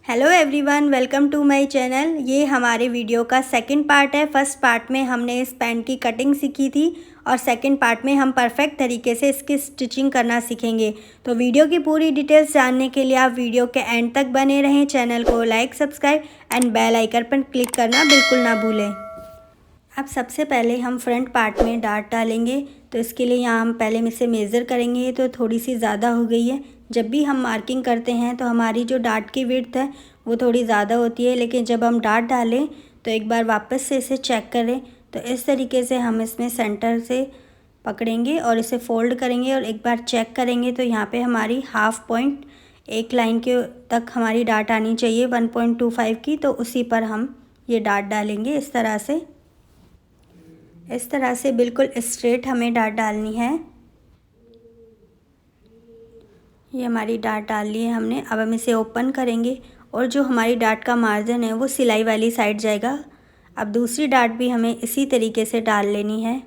Hello everyone, welcome to my channel. ये हमारे video का सेकंड पार्ट है। फर्स्ट पार्ट में हमने इस पैंट की कटिंग सीखी थी और सेकंड पार्ट में हम परफेक्ट तरीके से इसकी स्टिचिंग करना सीखेंगे। तो वीडियो की पूरी डिटेल्स जानने के लिए आप वीडियो के एंड तक बने रहें। चैनल को like, subscribe and bell icon पर क्लिक करना बिल्कुल ना भूलें। अब सबसे पहले हम फ्रंट पार्ट में डार्ट डालेंगे। तो इसके लिए यहाँ हम पहले इसे मेज़र करेंगे। तो थोड़ी सी ज़्यादा हो गई है। जब भी हम मार्किंग करते हैं तो हमारी जो डार्ट की विड्थ है वो थोड़ी ज़्यादा होती है, लेकिन जब हम डार्ट डालें तो एक बार वापस से इसे चेक करें। तो इस तरीके से हम इसमें सेंटर से पकड़ेंगे और इसे फोल्ड करेंगे और एक बार चेक करेंगे। तो यहाँ पे हमारी हाफ पॉइंट एक लाइन के तक हमारी डार्ट आनी चाहिए 1.25 की। तो उसी पर हम ये डार्ट डालेंगे इस तरह से बिल्कुल स्ट्रेट हमें डार्ट डालनी है। ये हमारी डार्ट डाल ली है हमने। अब हम इसे ओपन करेंगे और जो हमारी डार्ट का मार्जिन है वो सिलाई वाली साइड जाएगा। अब दूसरी डार्ट भी हमें इसी तरीके से डाल लेनी है।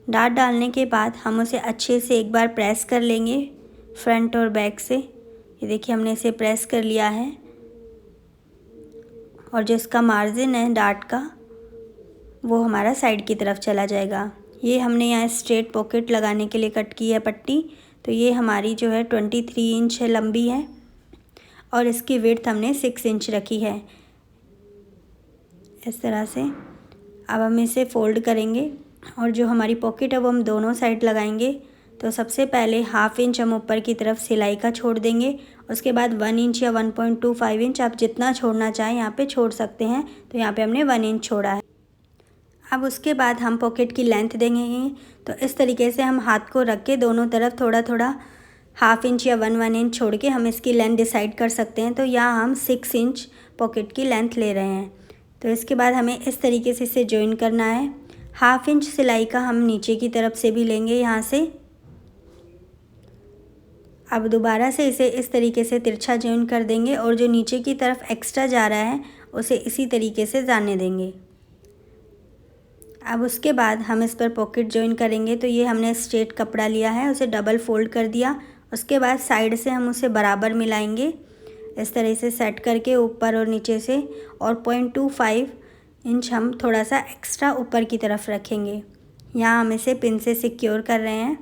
डार्ट डालने के बाद हम उसे अच्छे से एक बार प्रेस कर लेंगे फ्रंट और बैक से। ये देखिए हमने इसे प्रेस कर लिया है और जो इसका मार्जिन है डार्ट का वो हमारा साइड की तरफ चला जाएगा। ये हमने यहाँ स्ट्रेट पॉकेट लगाने के लिए कट की है पट्टी। तो ये हमारी जो है 23 इंच लंबी है और इसकी विड्थ हमने 6 इंच रखी है इस तरह से। अब हम इसे फोल्ड करेंगे और जो हमारी पॉकेट है वो हम दोनों साइड लगाएंगे। तो सबसे पहले हाफ इंच हम ऊपर की तरफ सिलाई का छोड़ देंगे। उसके बाद 1 इंच या 1.25 इंच आप जितना छोड़ना चाहें यहाँ पे छोड़ सकते हैं। तो यहाँ पे हमने 1 इंच छोड़ा है। अब उसके बाद हम पॉकेट की लेंथ देंगे। तो इस तरीके से हम हाथ को रख के दोनों तरफ थोड़ा थोड़ा हाफ इंच या 1 इंच छोड़ के हम इसकी लेंथ डिसाइड कर सकते हैं। तो यहाँ हम 6 इंच पॉकेट की लेंथ ले रहे हैं। तो इसके बाद हमें इस तरीके से इसे जॉइन करना है। हाफ इंच सिलाई का हम नीचे की तरफ से भी लेंगे यहाँ से। अब दोबारा से इसे इस तरीके से तिरछा जॉइन कर देंगे और जो नीचे की तरफ एक्स्ट्रा जा रहा है उसे इसी तरीके से जाने देंगे। अब उसके बाद हम इस पर पॉकेट जॉइन करेंगे। तो ये हमने स्ट्रेट कपड़ा लिया है, उसे डबल फोल्ड कर दिया। उसके बाद साइड से हम उसे बराबर मिलाएंगे इस तरह से सेट करके ऊपर और नीचे से, और 0.25 इंच हम थोड़ा सा एक्स्ट्रा ऊपर की तरफ रखेंगे। यहाँ हम इसे पिन से सिक्योर कर रहे हैं।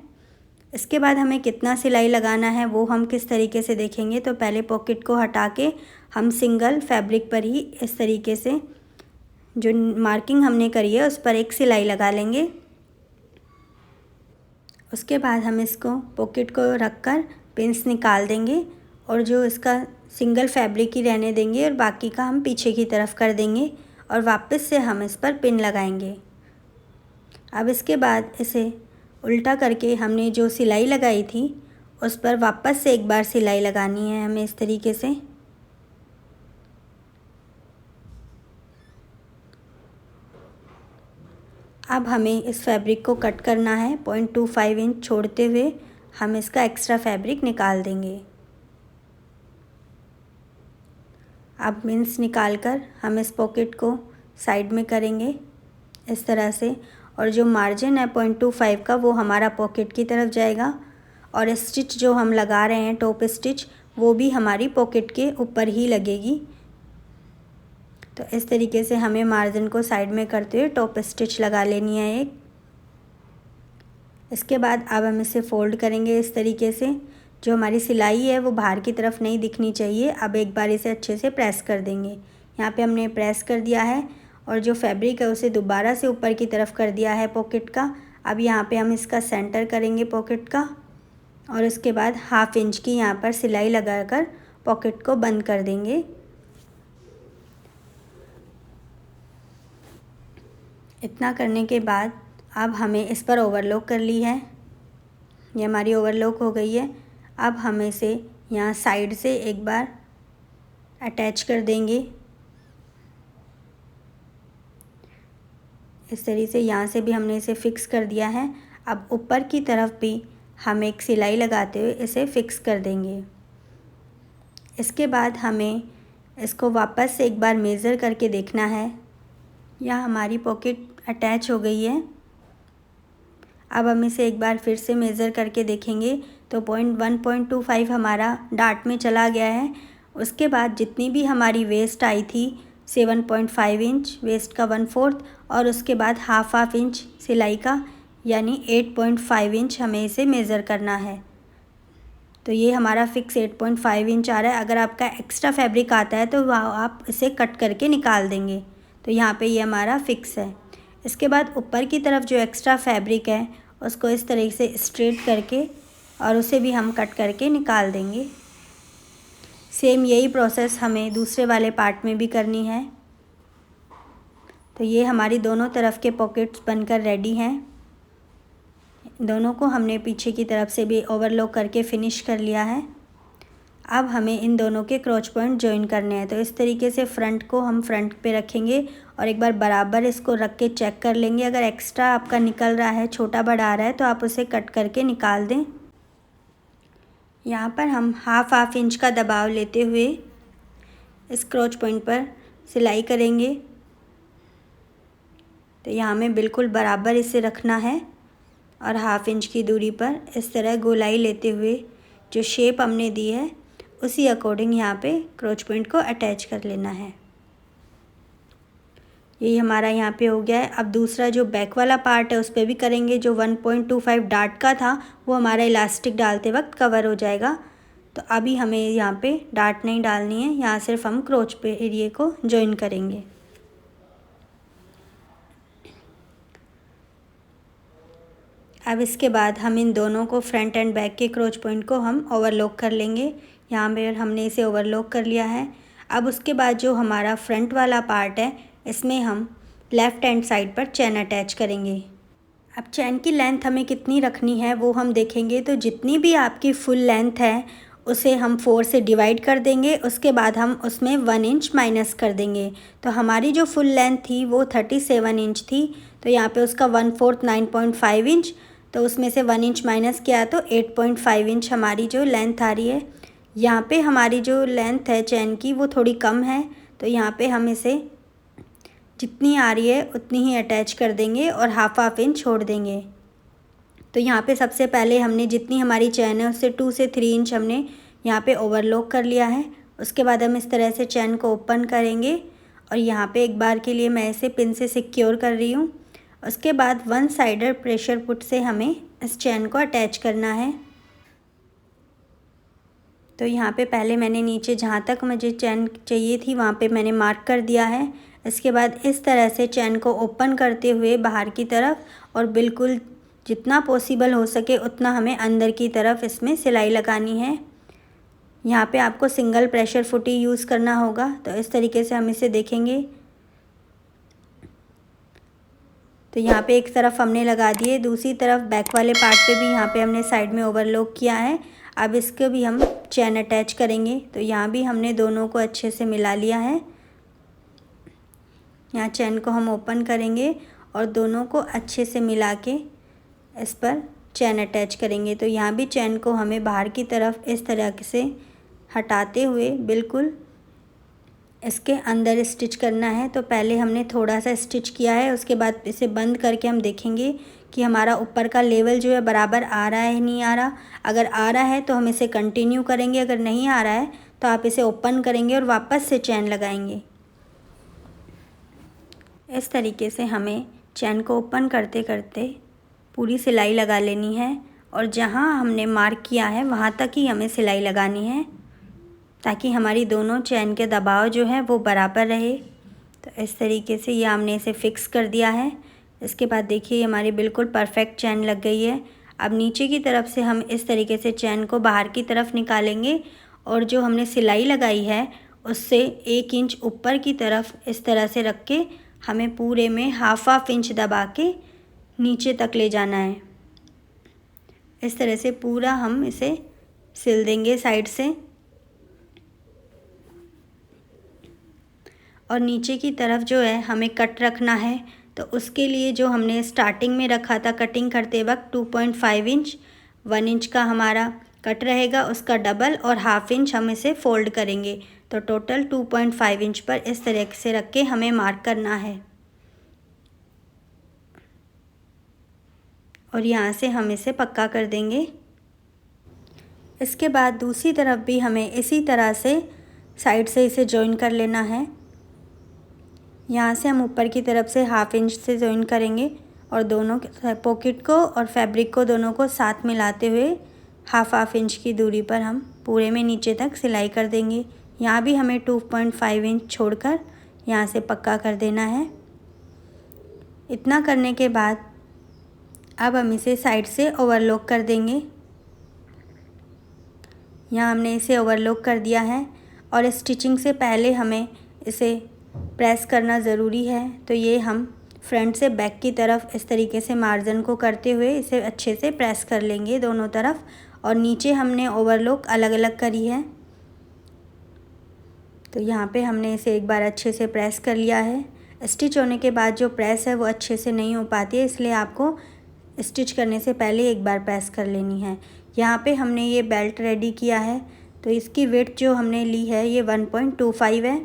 इसके बाद हमें कितना सिलाई लगाना है वो हम किस तरीके से देखेंगे। तो पहले पॉकेट को हटा के हम सिंगल फैब्रिक पर ही इस तरीके से जो मार्किंग हमने करी है उस पर एक सिलाई लगा लेंगे। उसके बाद हम इसको पॉकेट को रखकर पिन्स निकाल देंगे और जो इसका सिंगल फैब्रिक ही रहने देंगे और बाकी का हम पीछे की तरफ कर देंगे और वापस से हम इस पर पिन लगाएंगे। अब इसके बाद इसे उल्टा करके हमने जो सिलाई लगाई थी उस पर वापस से एक बार सिलाई लगानी है हमें इस तरीके से। अब हमें इस फैब्रिक को कट करना है 0.25 इंच छोड़ते हुए हम इसका एक्स्ट्रा फैब्रिक निकाल देंगे। अब पिन्स निकालकर हम इस पॉकेट को साइड में करेंगे इस तरह से, और जो मार्जिन है 0.25 का वो हमारा पॉकेट की तरफ जाएगा और स्टिच जो हम लगा रहे हैं टॉप स्टिच वो भी हमारी पॉकेट के ऊपर ही लगेगी। तो इस तरीके से हमें मार्जिन को साइड में करते हुए टॉप स्टिच लगा लेनी है एक। इसके बाद अब हम इसे फोल्ड करेंगे इस तरीके से। जो हमारी सिलाई है वो बाहर की तरफ नहीं दिखनी चाहिए। अब एक बार इसे अच्छे से प्रेस कर देंगे। यहाँ पे हमने प्रेस कर दिया है और जो फैब्रिक है उसे दोबारा से ऊपर की तरफ कर दिया है पॉकेट का। अब यहाँ पे हम इसका सेंटर करेंगे पॉकेट का और उसके बाद हाफ इंच की यहाँ पर सिलाई लगाकर पॉकेट को बंद कर देंगे। इतना करने के बाद अब हमें इस पर ओवरलॉक कर ली है। ये हमारी ओवरलॉक हो गई है। अब हम इसे यहाँ साइड से एक बार अटैच कर देंगे इस तरीके से। यहाँ से भी हमने इसे फिक्स कर दिया है। अब ऊपर की तरफ भी हम एक सिलाई लगाते हुए इसे फिक्स कर देंगे। इसके बाद हमें इसको वापस से एक बार मेज़र करके देखना है। यहाँ हमारी पॉकेट अटैच हो गई है। अब हम इसे एक बार फिर से मेज़र करके देखेंगे तो 1.25 हमारा डार्ट में चला गया है। उसके बाद जितनी भी हमारी वेस्ट आई थी 7.5 इंच वेस्ट का 1/4 और उसके बाद हाफ इंच सिलाई का यानी 8.5 इंच हमें इसे मेज़र करना है। तो ये हमारा फिक्स 8.5 इंच आ रहा है। अगर आपका एक्स्ट्रा फैब्रिक आता है तो वह आप इसे कट करके निकाल देंगे। तो यहाँ पे ये हमारा फिक्स है। इसके बाद ऊपर की तरफ जो एक्स्ट्रा फैब्रिक है उसको इस तरीके से स्ट्रेट करके और उसे भी हम कट करके निकाल देंगे। सेम यही प्रोसेस हमें दूसरे वाले पार्ट में भी करनी है। तो ये हमारी दोनों तरफ के पॉकेट्स बनकर रेडी हैं। दोनों को हमने पीछे की तरफ से भी ओवरलॉक करके फिनिश कर लिया है। अब हमें इन दोनों के क्रॉच पॉइंट जॉइन करने हैं। तो इस तरीके से फ्रंट को हम फ्रंट पे रखेंगे और एक बार बराबर इसको रख के चेक कर लेंगे। अगर एक्स्ट्रा आपका निकल रहा है, छोटा बड़ा आ रहा है, तो आप उसे कट करके निकाल दें। यहाँ पर हम हाफ इंच का दबाव लेते हुए इस क्रॉच पॉइंट पर सिलाई करेंगे। तो यहाँ हमें बिल्कुल बराबर इसे रखना है और हाफ इंच की दूरी पर इस तरह गोलाई लेते हुए जो शेप हमने दी है उसी अकॉर्डिंग यहाँ पे क्रॉच पॉइंट को अटैच कर लेना है। यही हमारा यहाँ पे हो गया है। अब दूसरा जो बैक वाला पार्ट है उस पर भी करेंगे। जो 1.25 डार्ट का था वो हमारा इलास्टिक डालते वक्त कवर हो जाएगा। तो अभी हमें यहाँ पे डार्ट नहीं डालनी है, यहाँ सिर्फ हम क्रॉच पे एरिया को जॉइन करेंगे। अब इसके बाद हम इन दोनों को फ्रंट एंड बैक के क्रॉच पॉइंट को हम ओवरलॉक कर लेंगे। यहाँ पे हमने इसे ओवरलॉक कर लिया है। अब उसके बाद जो हमारा फ्रंट वाला पार्ट है इसमें हम लेफ़्ट हैंड साइड पर चैन अटैच करेंगे। अब चैन की लेंथ हमें कितनी रखनी है वो हम देखेंगे। तो जितनी भी आपकी फुल लेंथ है उसे हम 4 से डिवाइड कर देंगे। उसके बाद हम उसमें 1 इंच माइनस कर देंगे। तो हमारी जो फुल लेंथ थी वो 37 इंच थी। तो यहाँ पे उसका 1/4 9.5 इंच, तो उसमें से 1 इंच माइनस किया तो 8.5 इंच हमारी जो लेंथ आ रही है। यहाँ पे हमारी जो लेंथ है चैन की वो थोड़ी कम है। तो यहाँ पे हम इसे जितनी आ रही है उतनी ही अटैच कर देंगे और हाफ इंच छोड़ देंगे। तो यहाँ पे सबसे पहले हमने जितनी हमारी चैन है उससे 2 से 3 इंच हमने यहाँ पे ओवरलॉक कर लिया है। उसके बाद हम इस तरह से चैन को ओपन करेंगे और यहाँ पे एक बार के लिए मैं इसे पिन से सिक्योर कर रही हूँ। उसके बाद 1 साइडर प्रेशर पुट से हमें इस चैन को अटैच करना है। तो यहाँ पे पहले मैंने नीचे जहाँ तक मुझे चैन चाहिए थी वहाँ पे मैंने मार्क कर दिया है। इसके बाद इस तरह से चैन को ओपन करते हुए बाहर की तरफ और बिल्कुल जितना पॉसिबल हो सके उतना हमें अंदर की तरफ इसमें सिलाई लगानी है। यहाँ पे आपको सिंगल प्रेशर फुट ही यूज़ करना होगा। तो इस तरीके से हम इसे देखेंगे। तो यहाँ पे एक तरफ हमने लगा दिए, दूसरी तरफ बैक वाले पार्ट पे भी यहाँ पे हमने साइड में ओवरलॉक किया है। अब इसको भी हम चैन अटैच करेंगे। तो यहाँ भी हमने दोनों को अच्छे से मिला लिया है। यहाँ चैन को हम ओपन करेंगे और दोनों को अच्छे से मिला के इस पर चैन अटैच करेंगे। तो यहाँ भी चैन को हमें बाहर की तरफ इस तरह से हटाते हुए बिल्कुल इसके अंदर स्टिच करना है। तो पहले हमने थोड़ा सा स्टिच किया है, उसके बाद इसे बंद करके हम देखेंगे कि हमारा ऊपर का लेवल जो है बराबर आ रहा है नहीं आ रहा। अगर आ रहा है तो हम इसे कंटिन्यू करेंगे, अगर नहीं आ रहा है तो आप इसे ओपन करेंगे और वापस से चैन लगाएंगे। इस तरीके से हमें चैन को ओपन करते करते पूरी सिलाई लगा लेनी है और जहाँ हमने मार्क किया है वहाँ तक ही हमें सिलाई लगानी है ताकि हमारी दोनों चैन के दबाव जो है वो बराबर रहे। तो इस तरीके से ये हमने इसे फिक्स कर दिया है। इसके बाद देखिए हमारी बिल्कुल परफेक्ट चैन लग गई है। अब नीचे की तरफ से हम इस तरीके से चैन को बाहर की तरफ निकालेंगे और जो हमने सिलाई लगाई है उससे 1 इंच ऊपर की तरफ इस तरह से रख के हमें पूरे में हाफ इंच दबा के नीचे तक ले जाना है। इस तरह से पूरा हम इसे सिल देंगे साइड से और नीचे की तरफ जो है हमें कट रखना है। तो उसके लिए जो हमने स्टार्टिंग में रखा था कटिंग करते वक्त 2.5 इंच 1 इंच का हमारा कट रहेगा, उसका डबल और हाफ इंच हम इसे फोल्ड करेंगे। तो टोटल 2.5 इंच पर इस तरह से रख के हमें मार्क करना है और यहाँ से हम इसे पक्का कर देंगे। इसके बाद दूसरी तरफ भी हमें इसी तरह से साइड से इसे जॉइन कर लेना है। यहाँ से हम ऊपर की तरफ से 1/2 इंच से जॉइन करेंगे और दोनों पॉकेट को और फैब्रिक को दोनों को साथ मिलाते हुए 1/2 इंच की दूरी पर हम पूरे में नीचे तक सिलाई कर देंगे। यहाँ भी हमें 2.5 इंच छोड़कर यहाँ से पक्का कर देना है। इतना करने के बाद अब हम इसे साइड से ओवरलॉक कर देंगे। यहाँ हमने इसे ओवरलॉक कर दिया है और स्टिचिंग से पहले हमें इसे प्रेस करना ज़रूरी है। तो ये हम फ्रंट से बैक की तरफ इस तरीके से मार्जिन को करते हुए इसे अच्छे से प्रेस कर लेंगे दोनों तरफ। और नीचे हमने ओवरलॉक अलग अलग करी है, तो यहाँ पे हमने इसे एक बार अच्छे से प्रेस कर लिया है। स्टिच होने के बाद जो प्रेस है वो अच्छे से नहीं हो पाती है, इसलिए आपको स्टिच करने से पहले एक बार प्रेस कर लेनी है। यहाँ पे हमने ये बेल्ट रेडी किया है, तो इसकी विड्थ जो हमने ली है ये 1.25 है।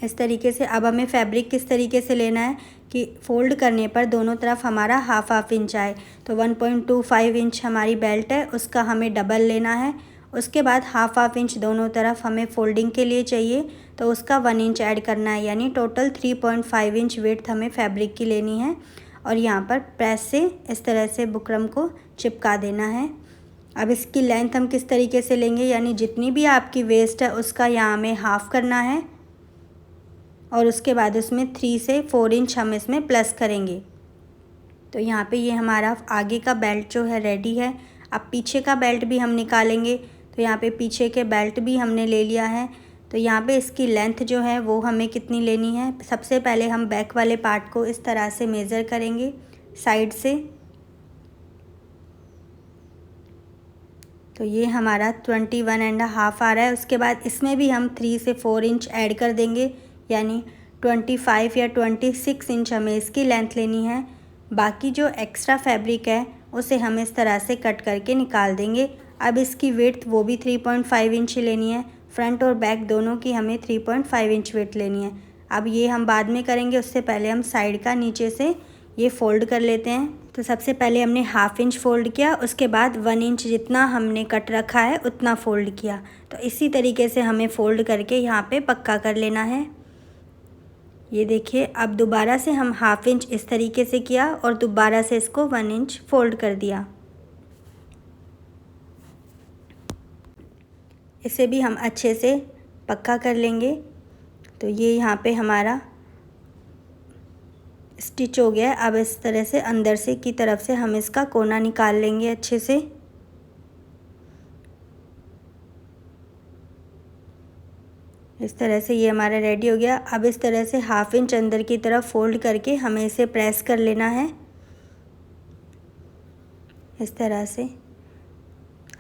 इस तरीके से अब हमें फैब्रिक किस तरीके से लेना है कि फ़ोल्ड करने पर दोनों तरफ हमारा 1/2 इंच आए। तो 1.25 इंच हमारी बेल्ट है, उसका हमें डबल लेना है। उसके बाद 1/2 इंच दोनों तरफ हमें फ़ोल्डिंग के लिए चाहिए, तो उसका 1 इंच ऐड करना है, यानी टोटल 3.5 इंच विड्थ हमें फैब्रिक की लेनी है। और यहाँ पर प्रेस से इस तरह से बुकरम को चिपका देना है। अब इसकी लेंथ हम किस तरीके से लेंगे, यानी जितनी भी आपकी वेस्ट है उसका यहाँ हमें हाफ़ करना है और उसके बाद उसमें 3 से 4 इंच हम इसमें प्लस करेंगे। तो यहाँ पे ये हमारा आगे का बेल्ट जो है रेडी है। अब पीछे का बेल्ट भी हम निकालेंगे, तो यहाँ पे पीछे के बेल्ट भी हमने ले लिया है। तो यहाँ पे इसकी लेंथ जो है वो हमें कितनी लेनी है, सबसे पहले हम बैक वाले पार्ट को इस तरह से मेज़र करेंगे साइड से। तो ये हमारा 21.5 आ रहा है। उसके बाद इसमें भी हम 3 से 4 इंच ऐड कर देंगे, यानी 25 या 26 इंच हमें इसकी लेंथ लेनी है। बाकी जो एक्स्ट्रा फैब्रिक है उसे हम इस तरह से कट करके निकाल देंगे। अब इसकी विड्थ वो भी 3.5 इंच लेनी है। फ्रंट और बैक दोनों की हमें 3.5 इंच विड्थ लेनी है। अब ये हम बाद में करेंगे, उससे पहले हम साइड का नीचे से ये फ़ोल्ड कर लेते हैं। तो सबसे पहले हमने 1/2 इंच फ़ोल्ड किया, उसके बाद 1 इंच जितना हमने कट रखा है उतना फ़ोल्ड किया। तो इसी तरीके से हमें फ़ोल्ड करके यहाँ पे पक्का कर लेना है। ये देखिए, अब दोबारा से हम 1/2 इंच इस तरीके से किया और दोबारा से इसको 1 इंच फ़ोल्ड कर दिया। इसे भी हम अच्छे से पक्का कर लेंगे। तो ये यहाँ पे हमारा स्टिच हो गया है। अब इस तरह से अंदर से की तरफ से हम इसका कोना निकाल लेंगे अच्छे से। इस तरह से ये हमारा रेडी हो गया। अब इस तरह से 1/2 इंच अंदर की तरफ फ़ोल्ड करके हमें इसे प्रेस कर लेना है इस तरह से।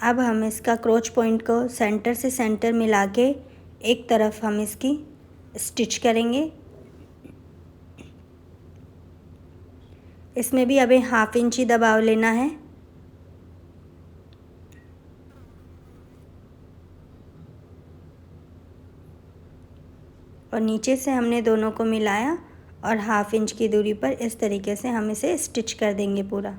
अब हम इसका क्रोच पॉइंट को सेंटर से सेंटर मिला के एक तरफ हम इसकी स्टिच करेंगे। इसमें भी हमें 1/2 इंच ही दबाव लेना है। और नीचे से हमने दोनों को मिलाया और 1/2 इंच की दूरी पर इस तरीके से हम इसे स्टिच कर देंगे पूरा।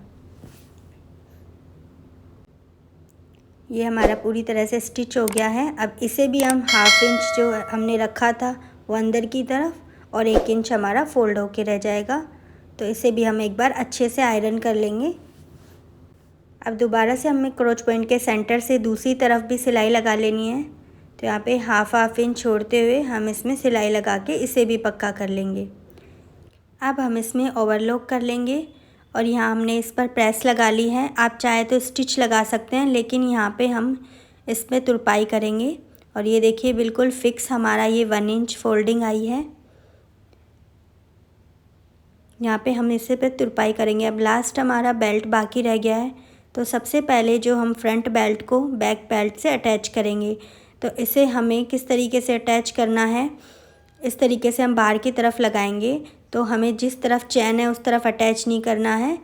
ये हमारा पूरी तरह से स्टिच हो गया है। अब इसे भी हम 1/2 इंच जो हमने रखा था वो अंदर की तरफ और 1 इंच हमारा फ़ोल्ड होके रह जाएगा। तो इसे भी हम एक बार अच्छे से आयरन कर लेंगे। अब दोबारा से हमें क्रोच पॉइंट के सेंटर से दूसरी तरफ भी सिलाई लगा लेनी है। तो यहाँ पे 1/2 इंच छोड़ते हुए हम इसमें सिलाई लगा के इसे भी पक्का कर लेंगे। अब हम इसमें ओवरलॉक कर लेंगे और यहाँ हमने इस पर प्रेस लगा ली है। आप चाहे तो स्टिच लगा सकते हैं, लेकिन यहाँ पे हम इस पर तुरपाई करेंगे। और ये देखिए बिल्कुल फिक्स हमारा ये 1 इंच फोल्डिंग आई है। यहाँ पे हम इसे पे तुरपाई करेंगे। अब लास्ट हमारा बेल्ट बाकी रह गया है, तो सबसे पहले जो हम फ्रंट बेल्ट को बैक बेल्ट से अटैच करेंगे। तो इसे हमें किस तरीके से अटैच करना है, इस तरीके से हम बाहर की तरफ लगाएंगे। तो हमें जिस तरफ चैन है उस तरफ अटैच नहीं करना है,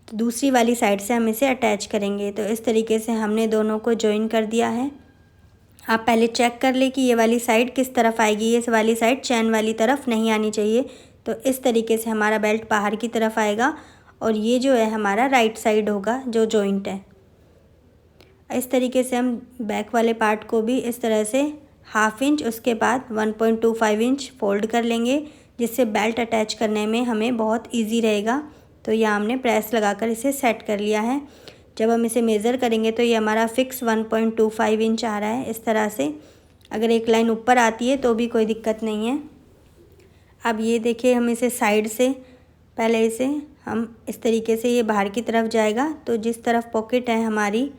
तो दूसरी वाली साइड से हम इसे अटैच करेंगे। तो इस तरीके से हमने दोनों को जॉइन कर दिया है। आप पहले चेक कर ले कि ये वाली साइड किस तरफ आएगी। ये वाली साइड चैन वाली तरफ नहीं आनी चाहिए। तो इस तरीके से हमारा बेल्ट बाहर की तरफ आएगा और ये जो है हमारा राइट साइड होगा जो जॉइंट है। इस तरीके से हम बैक वाले पार्ट को भी इस तरह से हाफ इंच, उसके बाद 1.25 इंच फोल्ड कर लेंगे, जिससे बेल्ट अटैच करने में हमें बहुत इजी रहेगा। तो यहाँ हमने प्रेस लगाकर इसे सेट कर लिया है। जब हम इसे मेज़र करेंगे तो ये हमारा फिक्स 1.25 इंच आ रहा है इस तरह से। अगर एक लाइन ऊपर आती है तो भी कोई दिक्कत नहीं है। अब ये देखिए, हम इसे साइड से पहले इसे हम इस तरीके से ये बाहर की तरफ जाएगा, तो जिस तरफ पॉकेट है हमारी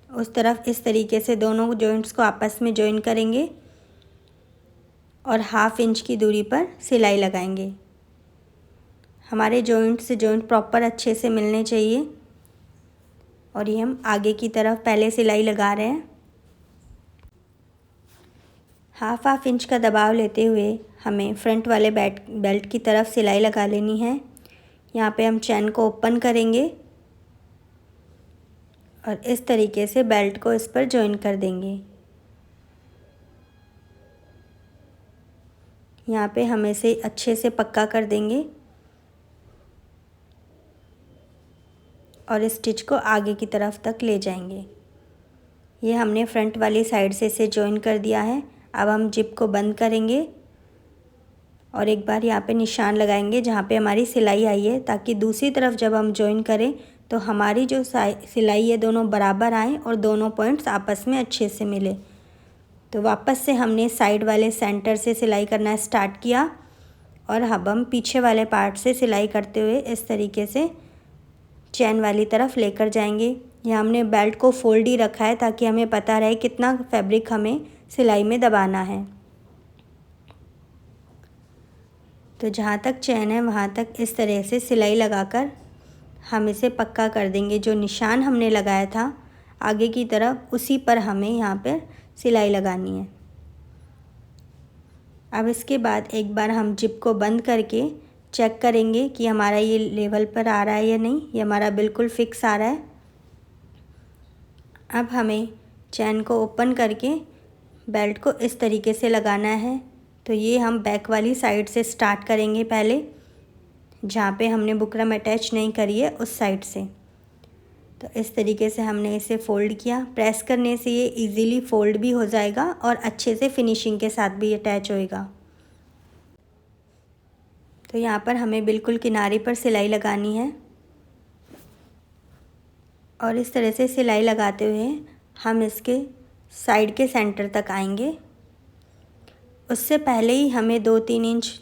उस तरफ इस तरीके से दोनों जॉइंट्स को आपस में जॉइन करेंगे और हाफ इंच की दूरी पर सिलाई लगाएंगे। हमारे जॉइंट से जॉइंट प्रॉपर अच्छे से मिलने चाहिए। और ये हम आगे की तरफ पहले सिलाई लगा रहे हैं। हाफ इंच का दबाव लेते हुए हमें फ्रंट वाले बेल्ट की तरफ सिलाई लगा लेनी है। यहाँ पे हम चैन को ओपन करेंगे और इस तरीके से बेल्ट को इस पर जॉइन कर देंगे। यहाँ पे हम इसे अच्छे से पक्का कर देंगे और इस स्टिच को आगे की तरफ तक ले जाएंगे। ये हमने फ्रंट वाली साइड से इसे जॉइन कर दिया है। अब हम जिप को बंद करेंगे और एक बार यहाँ पे निशान लगाएंगे जहाँ पे हमारी सिलाई आई है, ताकि दूसरी तरफ जब हम जॉइन करें तो हमारी जो सिलाई है दोनों बराबर आए और दोनों पॉइंट्स आपस में अच्छे से मिले। तो वापस से हमने साइड वाले सेंटर से सिलाई करना स्टार्ट किया और अब हम पीछे वाले पार्ट से सिलाई करते हुए इस तरीके से चैन वाली तरफ लेकर जाएंगे। यहाँ हमने बेल्ट को फोल्ड ही रखा है ताकि हमें पता रहे कितना फैब्रिक हमें सिलाई में दबाना है। तो जहाँ तक चैन है वहाँ तक इस तरह से सिलाई लगाकर हम इसे पक्का कर देंगे। जो निशान हमने लगाया था आगे की तरफ उसी पर हमें यहाँ पर सिलाई लगानी है। अब इसके बाद एक बार हम जिप को बंद करके चेक करेंगे कि हमारा ये लेवल पर आ रहा है या नहीं। ये हमारा बिल्कुल फिक्स आ रहा है। अब हमें चैन को ओपन करके बेल्ट को इस तरीके से लगाना है। तो ये हम बैक वाली साइड से स्टार्ट करेंगे पहले, जहाँ पे हमने बुकरम अटैच नहीं करी है उस साइड से। तो इस तरीके से हमने इसे फ़ोल्ड किया। प्रेस करने से ये इजीली फ़ोल्ड भी हो जाएगा और अच्छे से फिनिशिंग के साथ भी अटैच होएगा। तो यहाँ पर हमें बिल्कुल किनारे पर सिलाई लगानी है और इस तरह से सिलाई लगाते हुए हम इसके साइड के सेंटर तक आएंगे। उससे पहले ही हमें 2-3 इंच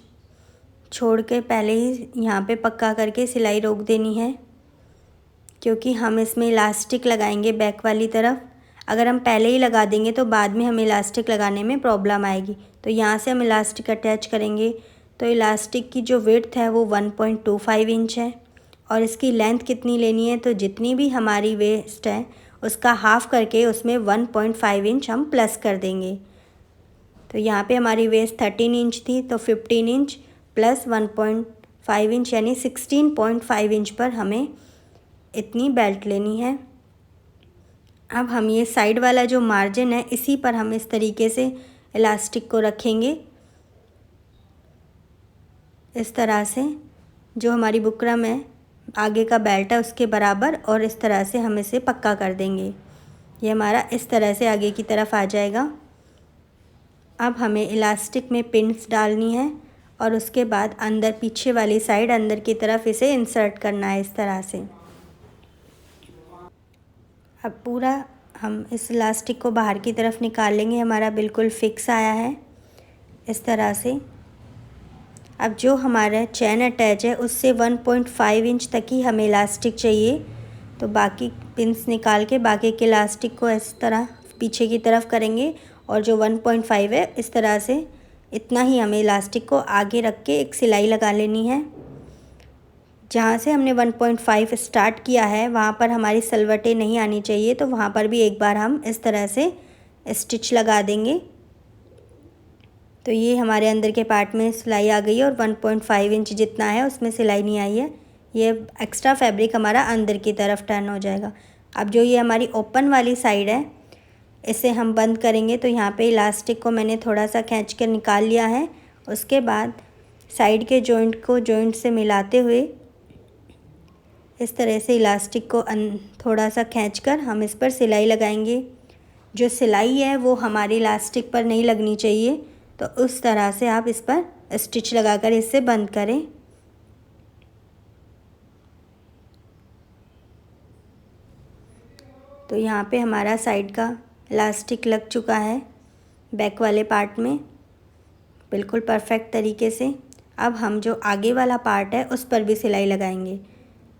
छोड़ के पहले ही यहाँ पे पक्का करके सिलाई रोक देनी है, क्योंकि हम इसमें इलास्टिक लगाएंगे बैक वाली तरफ। अगर हम पहले ही लगा देंगे तो बाद में हमें इलास्टिक लगाने में प्रॉब्लम आएगी। तो यहाँ से हम इलास्टिक अटैच करेंगे। तो इलास्टिक की जो विड्थ है वो 1.25 इंच है और इसकी लेंथ कितनी लेनी है, तो जितनी भी हमारी वेस्ट है उसका हाफ़ करके उसमें 1.5 इंच हम प्लस कर देंगे। तो यहाँ पे हमारी वेस्ट 13 इंच थी, तो 15 इंच प्लस 1.5 इंच यानी 16.5 इंच पर हमें इतनी बेल्ट लेनी है। अब हम ये साइड वाला जो मार्जिन है इसी पर हम इस तरीके से इलास्टिक को रखेंगे। इस तरह से जो हमारी बुकरम है आगे का बेल्ट है उसके बराबर, और इस तरह से हम इसे पक्का कर देंगे। ये हमारा इस तरह से आगे की तरफ आ जाएगा। अब हमें इलास्टिक में पिन्स डालनी है और उसके बाद अंदर पीछे वाली साइड अंदर की तरफ इसे इंसर्ट करना है इस तरह से। अब पूरा हम इस इलास्टिक को बाहर की तरफ निकाल लेंगे। हमारा बिल्कुल फिक्स आया है इस तरह से। अब जो हमारा चैन अटैच है उससे 1.5 इंच तक ही हमें इलास्टिक चाहिए। तो बाकी पिन्स निकाल के बाकी के इलास्टिक को इस तरह पीछे की तरफ करेंगे और जो 1.5 है इस तरह से इतना ही हमें इलास्टिक को आगे रख के एक सिलाई लगा लेनी है। जहाँ से हमने 1.5 स्टार्ट किया है वहाँ पर हमारी सलवटें नहीं आनी चाहिए, तो वहाँ पर भी एक बार हम इस तरह से स्टिच लगा देंगे। तो ये हमारे अंदर के पार्ट में सिलाई आ गई है और 1.5 इंच जितना है उसमें सिलाई नहीं आई है। ये एक्स्ट्रा फैब्रिक हमारा अंदर की तरफ टर्न हो जाएगा। अब जो ये हमारी ओपन वाली साइड है इसे हम बंद करेंगे। तो यहाँ पे इलास्टिक को मैंने थोड़ा सा खींच कर निकाल लिया है। उसके बाद साइड के जॉइंट को जॉइंट से मिलाते हुए इस तरह से इलास्टिक को थोड़ा सा खींचकर हम इस पर सिलाई लगाएंगे। जो सिलाई है वो हमारी इलास्टिक पर नहीं लगनी चाहिए, तो उस तरह से आप इस पर स्टिच लगाकर इसे बंद करें। तो यहाँ पे हमारा साइड का इलास्टिक लग चुका है बैक वाले पार्ट में बिल्कुल परफेक्ट तरीके से। अब हम जो आगे वाला पार्ट है उस पर भी सिलाई लगाएंगे।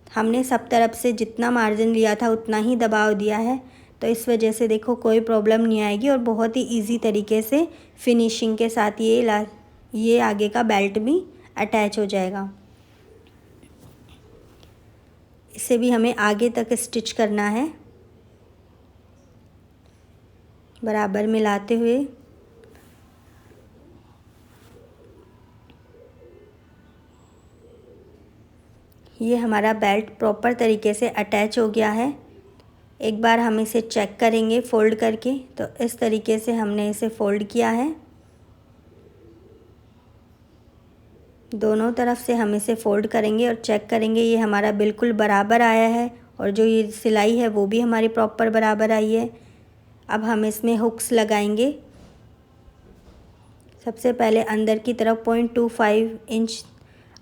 हमने सब तरफ से जितना मार्जिन लिया था उतना ही दबाव दिया है, तो इस वजह से देखो कोई प्रॉब्लम नहीं आएगी और बहुत ही इजी तरीके से फिनिशिंग के साथ ये आगे का बेल्ट भी अटैच हो जाएगा। इसे भी हमें आगे तक स्टिच करना है बराबर मिलाते हुए। ये हमारा बेल्ट प्रॉपर तरीके से अटैच हो गया है। एक बार हम इसे चेक करेंगे फ़ोल्ड करके, तो इस तरीके से हमने इसे फ़ोल्ड किया है। दोनों तरफ से हम इसे फ़ोल्ड करेंगे और चेक करेंगे ये हमारा बिल्कुल बराबर आया है और जो ये सिलाई है वो भी हमारी प्रॉपर बराबर आई है। अब हम इसमें हुक्स लगाएंगे। सबसे पहले अंदर की तरफ 0.25 इंच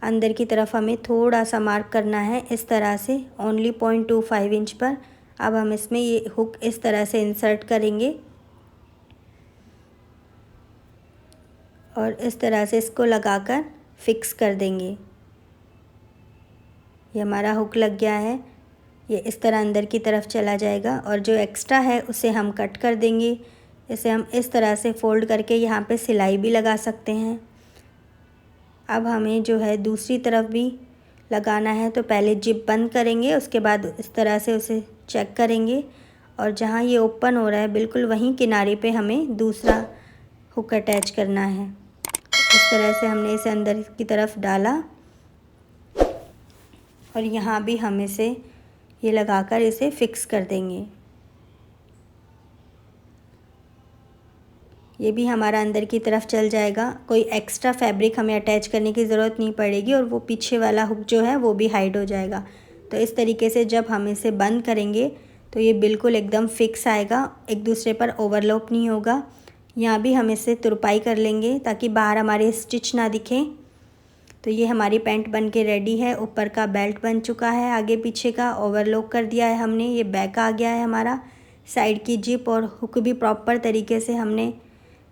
अंदर की तरफ हमें थोड़ा सा मार्क करना है, इस तरह से ओनली 0.25 इंच पर। अब हम इसमें ये हुक इस तरह से इंसर्ट करेंगे और इस तरह से इसको लगाकर फिक्स कर देंगे। ये हमारा हुक लग गया है, ये इस तरह अंदर की तरफ चला जाएगा और जो एक्स्ट्रा है उसे हम कट कर देंगे। इसे हम इस तरह से फ़ोल्ड करके यहाँ पे सिलाई भी लगा सकते हैं। अब हमें जो है दूसरी तरफ भी लगाना है, तो पहले जिप बंद करेंगे, उसके बाद इस तरह से उसे चेक करेंगे और जहाँ ये ओपन हो रहा है बिल्कुल वहीं किनारे पे हमें दूसरा हुक अटैच करना है। इस तरह से हमने इसे अंदर की तरफ डाला और यहाँ भी हम इसे ये लगाकर इसे फिक्स कर देंगे। ये भी हमारा अंदर की तरफ चल जाएगा, कोई एक्स्ट्रा फैब्रिक हमें अटैच करने की ज़रूरत नहीं पड़ेगी और वो पीछे वाला हुक जो है वो भी हाइड हो जाएगा। तो इस तरीके से जब हम इसे बंद करेंगे तो ये बिल्कुल एकदम फिक्स आएगा, एक दूसरे पर ओवरलैप नहीं होगा। यहाँ भी हम इसे तुरपाई कर लेंगे ताकि बाहर हमारे स्टिच ना दिखें। तो ये हमारी पैंट बन के रेडी है। ऊपर का बेल्ट बन चुका है, आगे पीछे का ओवरलॉक कर दिया है हमने, ये बैक आ गया है हमारा। साइड की जिप और हुक भी प्रॉपर तरीके से हमने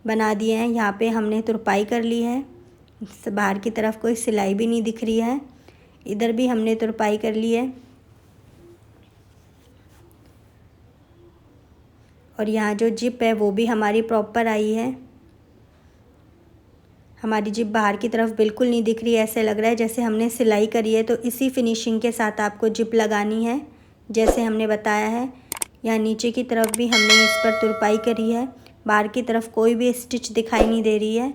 बना दिए हैं। यहाँ पे हमने तुरपाई कर ली है, बाहर की तरफ कोई सिलाई भी नहीं दिख रही है। इधर भी हमने तुरपाई कर ली है और यहाँ जो जिप है वो भी हमारी प्रॉपर आई है। हमारी जिप बाहर की तरफ बिल्कुल नहीं दिख रही है, ऐसे लग रहा है जैसे हमने सिलाई करी है। तो इसी फिनिशिंग के साथ आपको जिप लगानी है जैसे हमने बताया है। यहाँ नीचे की तरफ भी हमने इस पर तुरपाई करी है, बाहर की तरफ कोई भी स्टिच दिखाई नहीं दे रही है।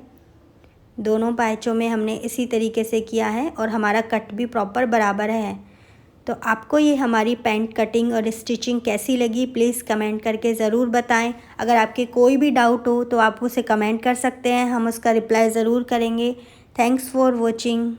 दोनों पैचों में हमने इसी तरीके से किया है और हमारा कट भी प्रॉपर बराबर है। तो आपको ये हमारी पैंट कटिंग और स्टिचिंग कैसी लगी प्लीज़ कमेंट करके ज़रूर बताएं। अगर आपके कोई भी डाउट हो तो आप उसे कमेंट कर सकते हैं, हम उसका रिप्लाई ज़रूर करेंगे। Thanks for watching.